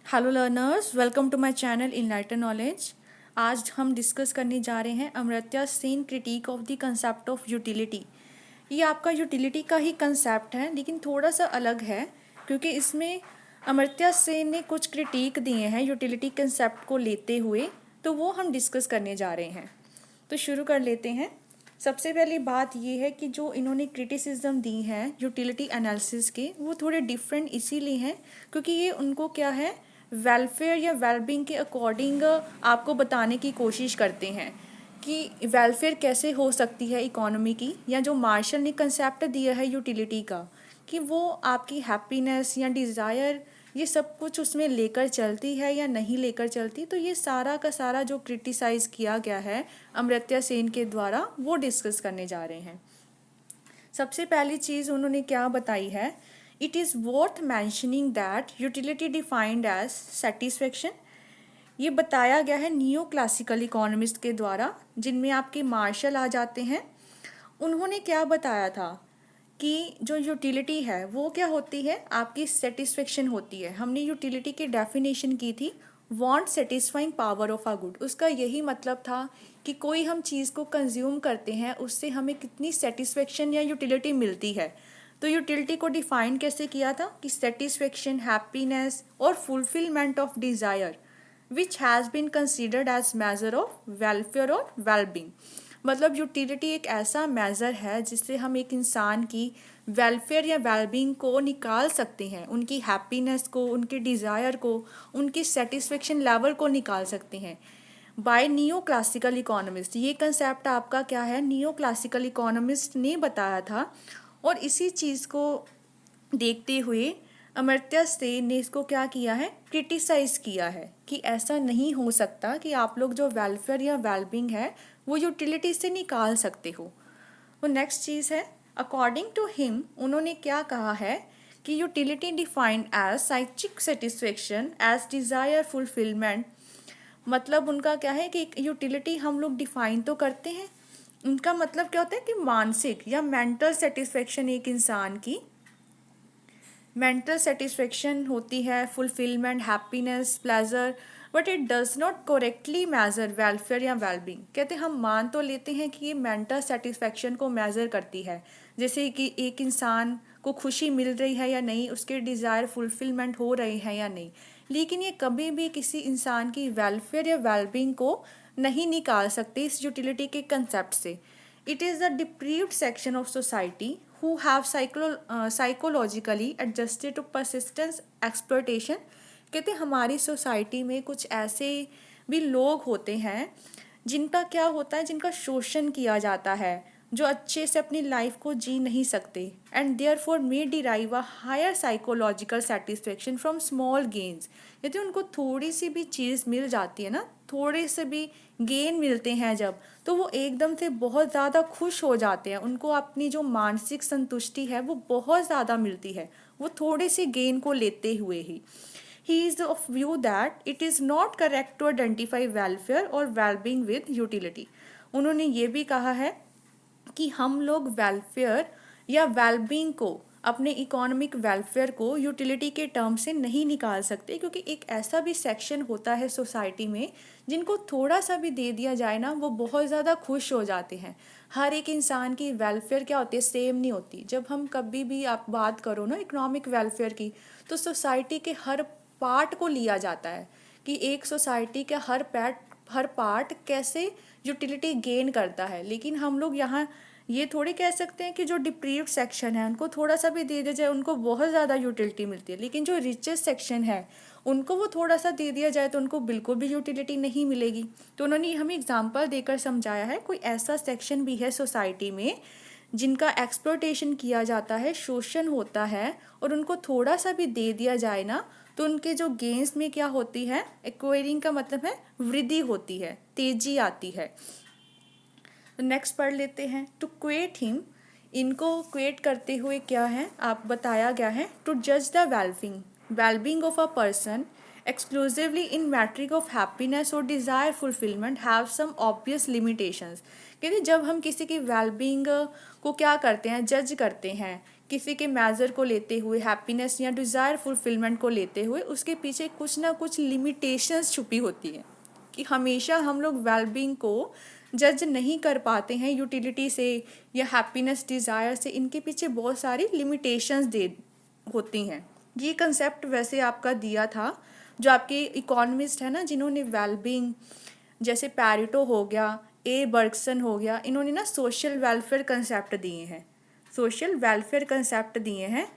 Hello learners, welcome to my channel enlighten knowledge. आज हम discuss करने जा रहे हैं Amartya Sen critic of the concept of utility. ये आपका यूटिलिटी का ही कंसेप्ट है, लेकिन थोड़ा सा अलग है क्योंकि इसमें अमर्त्य सेन ने कुछ क्रिटिक दिए हैं यूटिलिटी कंसेप्ट को लेते हुए, तो वो हम डिस्कस करने जा रहे हैं। तो शुरू कर लेते हैं। सबसे पहली बात ये है कि जो इन्होंने क्रिटिसिज्म दी है यूटिलिटी एनालिसिस के, वो थोड़े डिफरेंट इसीलिए हैं क्योंकि ये उनको क्या है, वेलफेयर या वेलबींग के अकॉर्डिंग आपको बताने की कोशिश करते हैं कि वेलफेयर कैसे हो सकती है इकोनॉमी की, या जो मार्शल ने कंसेप्ट दिया है यूटिलिटी का कि वो आपकी हैप्पीनेस या डिज़ायर ये सब कुछ उसमें लेकर चलती है या नहीं लेकर चलती। तो ये सारा का सारा जो क्रिटिसाइज़ किया गया है अमर्त्य सेन के द्वारा, वो डिस्कस करने जा रहे हैं। सबसे पहली चीज़ उन्होंने क्या बताई है, it is worth mentioning that utility defined as satisfaction. ये बताया गया है नियो क्लासिकल इकोनॉमिस्ट के द्वारा, जिनमें आपके मार्शल आ जाते हैं। उन्होंने क्या बताया था कि जो यूटिलिटी है वो क्या होती है, आपकी सेटिस्फेक्शन होती है। हमने यूटिलिटी की डेफिनेशन की थी, want satisfying power of a good. उसका यही मतलब था कि कोई हम चीज़ को कंज्यूम करते हैं, उससे हमें कितनी सेटिस्फेक्शन या यूटिलिटी मिलती है। तो यूटिलिटी को डिफाइन कैसे किया था कि सेटिस्फेक्शन, हैप्पीनेस और fulfilment of desire which has been considered as measure of welfare और वेलबींग। मतलब यूटिलिटी एक ऐसा मेज़र है जिससे हम एक इंसान की वेलफेयर या वेलबींग को निकाल सकते हैं, उनकी हैप्पीनेस को, उनके डिज़ायर को, उनकी सेटिस्फेक्शन लेवल को निकाल सकते हैं बाय नियो क्लासिकल इकोनॉमिस्ट। ये कंसेप्ट आपका क्या है, नियो क्लासिकल इकोनॉमिस्ट ने बताया था। और इसी चीज़ को देखते हुए अमर्त्य सेन ने इसको क्या किया है, क्रिटिसाइज़ किया है कि ऐसा नहीं हो सकता कि आप लोग जो वेलफेयर या वेलबींग है वो यूटिलिटी से निकाल सकते हो। वो नेक्स्ट चीज़ है, अकॉर्डिंग टू हिम उन्होंने क्या कहा है कि utility defined as psychic satisfaction as desire fulfilment. मतलब उनका क्या है कि यूटिलिटी हम लोग डिफाइन तो करते हैं, उनका मतलब क्या होता है कि मानसिक या मेंटल सेटिस्फेक्शन एक इंसान की मेंटल सेटिस्फेक्शन होती है, fulfilment, happiness, pleasure, but it does not correctly measure welfare या वेलबींग। कहते हम मान तो लेते हैं कि ये मेंटल सेटिस्फेक्शन को मेज़र करती है, जैसे कि एक इंसान को खुशी मिल रही है या नहीं, उसके डिज़ायर फुलफिलमेंट हो रहे हैं या नहीं, लेकिन ये कभी भी किसी इंसान की वेलफेयर या वेलबींग को नहीं निकाल सकते इस यूटिलिटी के कंसेप्ट से। It is the deprived section of society who have psychologically adjusted to persistence exploitation। कहते हमारी सोसाइटी में कुछ ऐसे भी लोग होते हैं जिनका क्या होता है, जिनका शोषण किया जाता है, जो अच्छे से अपनी लाइफ को जी नहीं सकते, and therefore may derive a higher psychological satisfaction from small gains. यदि उनको थोड़ी सी भी चीज़ मिल जाती है ना, थोड़े से भी गेन मिलते हैं जब, तो वो एकदम से बहुत ज़्यादा खुश हो जाते हैं। उनको अपनी जो मानसिक संतुष्टि है वो बहुत ज़्यादा मिलती है, वो थोड़े से गेन को लेते हुए ही। He is of view that it is not correct to identify welfare और well-being with utility। उन्होंने ये भी कहा है कि हम लोग वेलफेयर या वेलबींग को, अपने इकोनॉमिक वेलफेयर को यूटिलिटी के टर्म से नहीं निकाल सकते, क्योंकि एक ऐसा भी सेक्शन होता है सोसाइटी में जिनको थोड़ा सा भी दे दिया जाए ना, वो बहुत ज़्यादा खुश हो जाते हैं। हर एक इंसान की वेलफेयर क्या होती है, सेम नहीं होती। जब हम कभी भी आप बात करो ना इकोनॉमिक वेलफेयर की, तो सोसाइटी के हर पार्ट को लिया जाता है कि एक सोसाइटी का हर पार्ट कैसे यूटिलिटी गेन करता है। लेकिन हम लोग यहाँ ये थोड़ी कह सकते हैं कि जो डिप्रीव्ड सेक्शन है उनको थोड़ा सा भी दे दिया जाए उनको बहुत ज़्यादा यूटिलिटी मिलती है, लेकिन जो रिचेस्ट सेक्शन है उनको वो थोड़ा सा दे दिया जाए तो उनको बिल्कुल भी यूटिलिटी नहीं मिलेगी। तो उन्होंने हमें एग्जांपल देकर समझाया है, कोई ऐसा सेक्शन भी है सोसाइटी में जिनका एक्सप्लॉयटेशन किया जाता है, शोषण होता है, और उनको थोड़ा सा भी दे दिया जाए ना, तो उनके जो गेन्स में क्या होती है, एक्वायरिंग का मतलब है वृद्धि होती है, तेजी आती है। तो नेक्स्ट पढ़ लेते हैं, टू क्वेट हिम। इनको क्वेट करते हुए क्या है आप बताया गया है, टू जज the wellbeing of a person exclusively in metric of happiness और desire fulfilment have some obvious limitations. क्योंकि जब हम किसी की वेलबींग को क्या करते हैं, जज करते हैं किसी के मेजर को लेते हुए, हैप्पीनेस या डिज़ायर फुलफिलमेंट को लेते हुए उसके पीछे कुछ ना कुछ लिमिटेशंस छुपी होती है, कि हमेशा हम लोग वेलबींग को जज नहीं कर पाते हैं यूटिलिटी से या हैप्पीनेस डिज़ायर से। इनके पीछे बहुत सारी लिमिटेशंस दे होती हैं। ये कंसेप्ट वैसे आपका दिया था जो आपके इकोनॉमिस्ट है ना, जिन्होंने वेलबींग, जैसे पैरेटो हो गया, ए बर्गसन हो गया, इन्होंने ना सोशल वेलफेयर कंसेप्ट दिए हैं, सोशल वेलफेयर कंसेप्ट दिए हैं।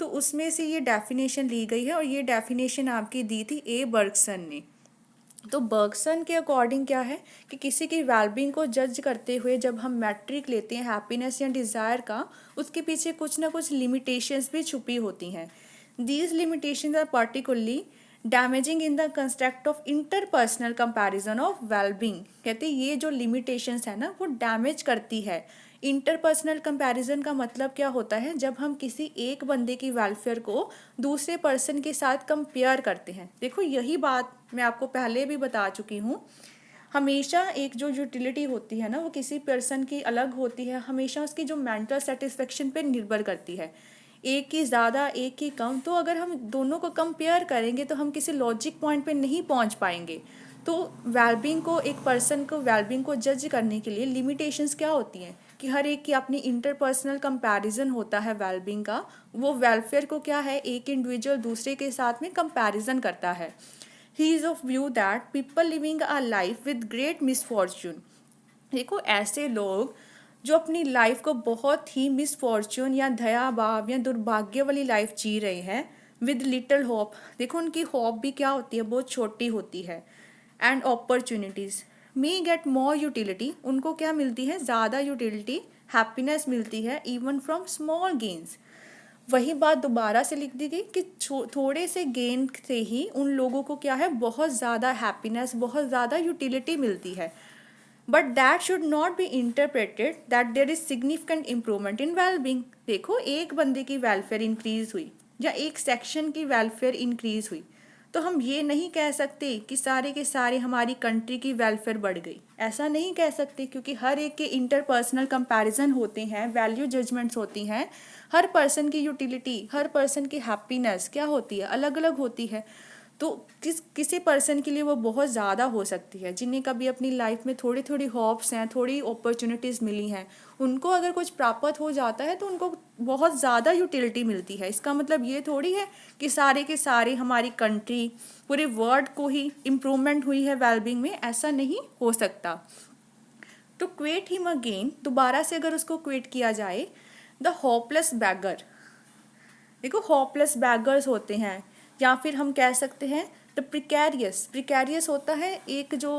तो उसमें से ये डेफिनेशन ली गई है और ये डेफिनेशन आपकी दी थी ए बर्गसन ने। तो बर्गसन के अकॉर्डिंग क्या है कि किसी की वेलबींग को जज करते हुए जब हम मैट्रिक लेते हैं हैप्पीनेस या डिज़ायर का, उसके पीछे कुछ ना कुछ लिमिटेशंस भी छुपी होती हैं। These limitations are particularly damaging in the construct of interpersonal comparison of wellbeing. कहते हैं ये जो लिमिटेशंस है ना वो डैमेज करती है। इंटरपर्सनल कंपैरिजन का मतलब क्या होता है, जब हम किसी एक बंदे की वेलफेयर को दूसरे पर्सन के साथ कंपेयर करते हैं। देखो यही बात मैं आपको पहले भी बता चुकी हूँ, हमेशा एक जो यूटिलिटी होती है ना वो किसी पर्सन की अलग होती है, हमेशा उसकी जो मेंटल सेटिस्फेक्शन पे निर्भर करती है, एक की ज़्यादा एक की कम। तो अगर हम दोनों को कंपेयर करेंगे तो हम किसी लॉजिक पॉइंट पे नहीं पहुंच पाएंगे। तो वेलबींग को, एक पर्सन को वेलबींग को जज करने के लिए लिमिटेशंस क्या होती हैं कि हर एक की अपनी इंटरपर्सनल कंपैरिजन होता है वेलबींग का। वो वेलफेयर को क्या है, एक इंडिविजुअल दूसरे के साथ में कंपैरिजन करता है। He is of view that people living a life with great misfortune. देखो ऐसे लोग जो अपनी लाइफ को बहुत ही मिसफॉर्चून या दयाभाव या दुर्भाग्य वाली लाइफ जी रहे हैं, विद लिटिल होप। देखो उनकी होप भी क्या होती है, बहुत छोटी होती है। And opportunities may get more utility, उनको क्या मिलती है, ज़्यादा यूटिलिटी, हैप्पीनेस मिलती है इवन फ्रॉम स्मॉल गेन्स। वही बात दोबारा से लिख दी गई कि थोड़े से गेन से ही उन लोगों को क्या है, बहुत ज़्यादा हैप्पीनेस, बहुत ज़्यादा यूटिलिटी मिलती है। But that should not be interpreted that there is significant improvement in wellbeing. देखो एक बंदे की वेलफेयर इंक्रीज हुई या एक सेक्शन की वेलफेयर इंक्रीज हुई तो हम ये नहीं कह सकते कि सारे के सारे हमारी कंट्री की वेलफेयर बढ़ गई, ऐसा नहीं कह सकते, क्योंकि हर एक के इंटरपर्सनल कंपैरिजन होते हैं, वैल्यू जजमेंट्स होती हैं। हर पर्सन की यूटिलिटी, हर पर्सन की हैप्पीनेस क्या होती है, अलग अलग होती है। तो किसी पर्सन के लिए वो बहुत ज़्यादा हो सकती है, जिन्हें कभी अपनी लाइफ में थोड़ी थोड़ी होप्स हैं, थोड़ी अपॉर्चुनिटीज़ मिली हैं, उनको अगर कुछ प्राप्त हो जाता है तो उनको बहुत ज़्यादा यूटिलिटी मिलती है। इसका मतलब ये थोड़ी है कि सारे के सारे हमारी कंट्री, पूरे वर्ल्ड को ही इम्प्रूवमेंट हुई है वेलबींग में, ऐसा नहीं हो सकता। तो क्वेट हिम अगेन, दोबारा से अगर उसको क्वेट किया जाए, द होपलेस बैगर। देखो होपलेस बैगर्स होते हैं, या फिर हम कह सकते हैं द प्रिकैरियस। प्रिकैरियस होता है एक जो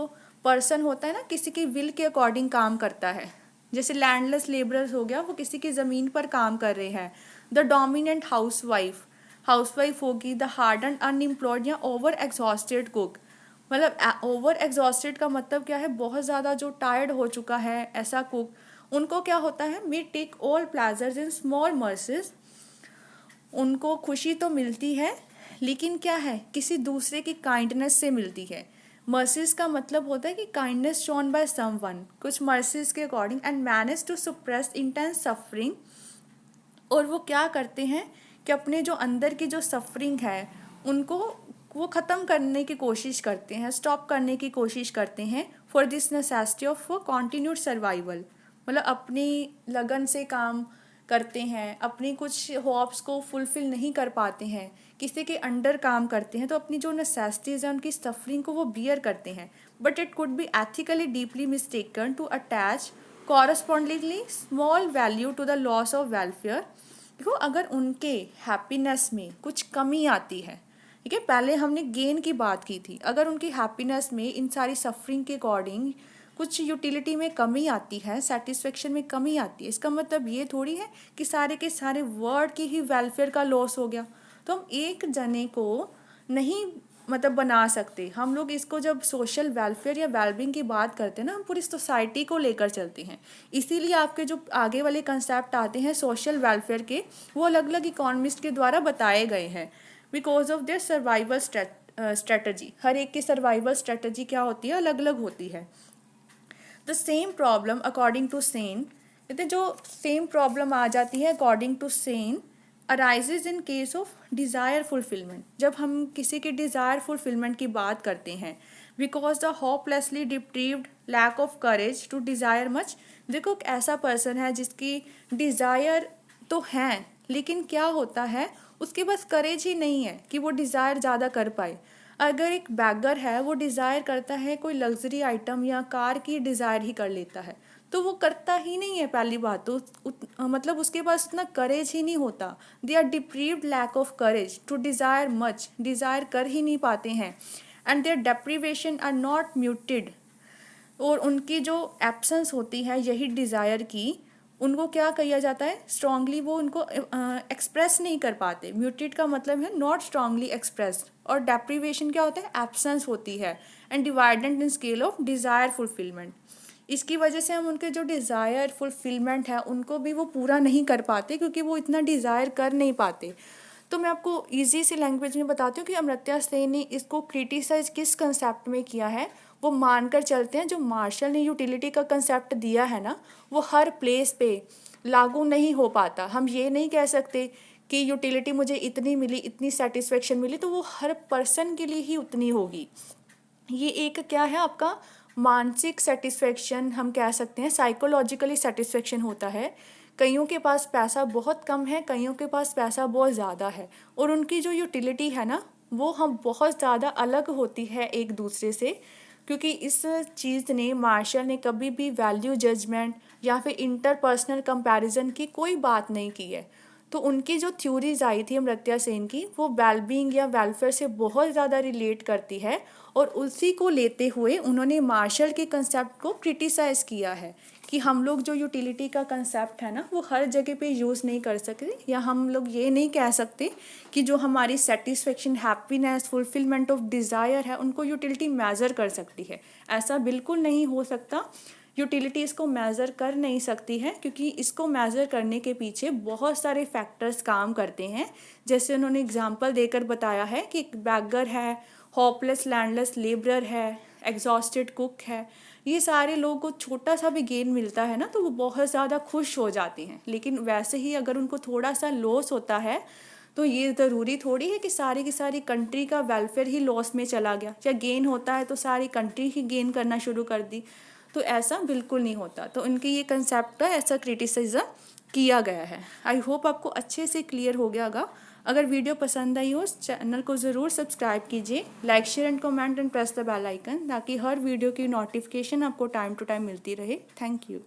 पर्सन होता है ना, किसी की विल के अकॉर्डिंग काम करता है, जैसे लैंडलेस लेबरर्स हो गया, वो किसी की ज़मीन पर काम कर रहे हैं। द डोमिनेंट हाउसवाइफ, हाउसवाइफ होगी द हार्डन अनएम्प्लॉयड या ओवर एग्जॉस्टेड कुक। मतलब ओवर एग्जॉस्टेड का मतलब क्या है, बहुत ज़्यादा जो टायर्ड हो चुका है ऐसा कुक। उनको क्या होता है, may take all pleasures in small measures. उनको खुशी तो मिलती है लेकिन क्या है, किसी दूसरे की काइंडनेस से मिलती है। मर्सीज का मतलब होता है कि काइंडनेस शोन बाय समवन, कुछ मर्सीज के according, and manage to suppress intense suffering. और वो क्या करते हैं कि अपने जो अंदर की जो सफरिंग है उनको वो ख़त्म करने की कोशिश करते हैं, स्टॉप करने की कोशिश करते हैं, for this necessity of continued survival. मतलब अपनी लगन से काम करते हैं, अपनी कुछ होप्स को फुलफिल नहीं कर पाते हैं, किसी के अंडर काम करते हैं, तो अपनी जो नेसेसिटीज़ हैं उनकी सफरिंग को वो बियर करते हैं। But it could be ethically deeply mistaken to attach correspondingly small value to the loss of welfare. देखो अगर उनके हैप्पीनेस में कुछ कमी आती है, ठीक है, पहले हमने गेन की बात की थी, अगर उनकी हैप्पीनेस में इन सारी सफरिंग के अकॉर्डिंग कुछ यूटिलिटी में कमी आती है, सेटिस्फेक्शन में कमी आती है, इसका मतलब ये थोड़ी है कि सारे के सारे वर्ल्ड की ही वेलफेयर का लॉस हो गया। तो हम एक जने को नहीं मतलब बना सकते। हम लोग इसको जब सोशल वेलफेयर या वेलबींग की बात करते हैं ना, हम पूरी सोसाइटी को लेकर चलते हैं। इसीलिए आपके जो आगे वाले कंसेप्ट आते हैं सोशल वेलफेयर के, वो अलग अलग इकोनॉमिस्ट के द्वारा बताए गए हैं, because of their survival strategy. हर एक की सर्वाइवल स्ट्रेटजी क्या होती है, अलग अलग होती है। The same problem according to Sen कहते जो सेम प्रॉब्लम आ जाती है according to Sen arises in case of desire fulfilment. जब हम किसी की डिज़ायर फुलफिलमेंट की बात करते हैं, because the hopelessly deprived lack of courage to desire much. देखो एक ऐसा पर्सन है जिसकी डिज़ायर तो हैं, लेकिन क्या होता है उसके पास करेज ही नहीं है कि वो डिज़ायर ज़्यादा कर पाए। अगर एक बैगर है वो डिज़ायर करता है कोई लग्जरी आइटम या कार की डिज़ायर ही कर लेता है, तो वो करता ही नहीं है। पहली बात तो मतलब उसके पास उतना करेज ही नहीं होता। They are deprived lack of courage to desire much, desire कर ही नहीं पाते हैं। And their deprivation are not muted, और उनकी जो एब्सेंस होती है यही डिज़ायर की, उनको क्या किया जाता है स्ट्रांगली, वो उनको एक्सप्रेस नहीं कर पाते। म्यूटेड का मतलब है नॉट स्ट्रांगली एक्सप्रेस, और डेप्रीवेशन क्या होता है एब्सेंस होती है। And divided in scale of desire fulfilment. इसकी वजह से हम उनके जो डिज़ायर फुलफिलमेंट है उनको भी वो पूरा नहीं कर पाते, क्योंकि वो इतना डिज़ायर कर नहीं पाते। तो मैं आपको इजी सी लैंग्वेज में बताती हूँ कि अमर्त्य सेन ने इसको क्रिटिसाइज किस कंसेप्ट में किया है। वो मानकर चलते हैं जो मार्शल ने यूटिलिटी का कंसेप्ट दिया है ना, वो हर प्लेस पे लागू नहीं हो पाता। हम ये नहीं कह सकते कि यूटिलिटी मुझे इतनी मिली, इतनी सेटिस्फेक्शन मिली, तो वो हर पर्सन के लिए ही उतनी होगी। ये एक क्या है आपका मानसिक सेटिस्फेक्शन हम कह सकते हैं, साइकोलॉजिकली सेटिस्फेक्शन होता है। कईयों के पास पैसा बहुत कम है, कईयों के पास पैसा बहुत ज़्यादा है, और उनकी जो यूटिलिटी है ना वो हम बहुत ज़्यादा अलग होती है एक दूसरे से। क्योंकि इस चीज़ ने मार्शल ने कभी भी वैल्यू जजमेंट या फिर इंटरपर्सनल कंपैरिजन की कोई बात नहीं की है। तो उनकी जो थ्योरीज आई थी अमर्त्य सेन की, वो वेलबींग या वेलफेयर से बहुत ज़्यादा रिलेट करती है, और उसी को लेते हुए उन्होंने मार्शल के कंसेप्ट को क्रिटिसाइज़ किया है कि हम लोग जो यूटिलिटी का कंसेप्ट है ना वो हर जगह पे यूज़ नहीं कर सकते, या हम लोग ये नहीं कह सकते कि जो हमारी satisfaction, happiness, fulfilment of desire है उनको यूटिलिटी मेज़र कर सकती है। ऐसा बिल्कुल नहीं हो सकता। यूटिलिटी इसको मेज़र कर नहीं सकती है, क्योंकि इसको मेज़र करने के पीछे बहुत सारे फैक्टर्स काम करते हैं। जैसे उन्होंने एग्जांपल देकर बताया है कि एक बैगर है, होपलेस लैंडलेस लेबरर है, एग्जॉस्टेड कुक है। ये सारे लोगों को छोटा सा भी गेन मिलता है ना तो वो बहुत ज़्यादा खुश हो जाते हैं। लेकिन वैसे ही अगर उनको थोड़ा सा लॉस होता है तो ये ज़रूरी थोड़ी है कि सारी की सारी कंट्री का वेलफेयर ही लॉस में चला गया, या गेन होता है तो सारी कंट्री ही गेन करना शुरू कर दी। तो ऐसा बिल्कुल नहीं होता। तो इनकी ये कंसेप्ट का ऐसा क्रिटिसिज्म किया गया है। आई होप आपको अच्छे से क्लियर हो गया होगा। अगर वीडियो पसंद आई हो चैनल को ज़रूर सब्सक्राइब कीजिए, like share and comment and press the bell icon, ताकि हर वीडियो की नोटिफिकेशन आपको टाइम टू टाइम मिलती रहे। Thank you.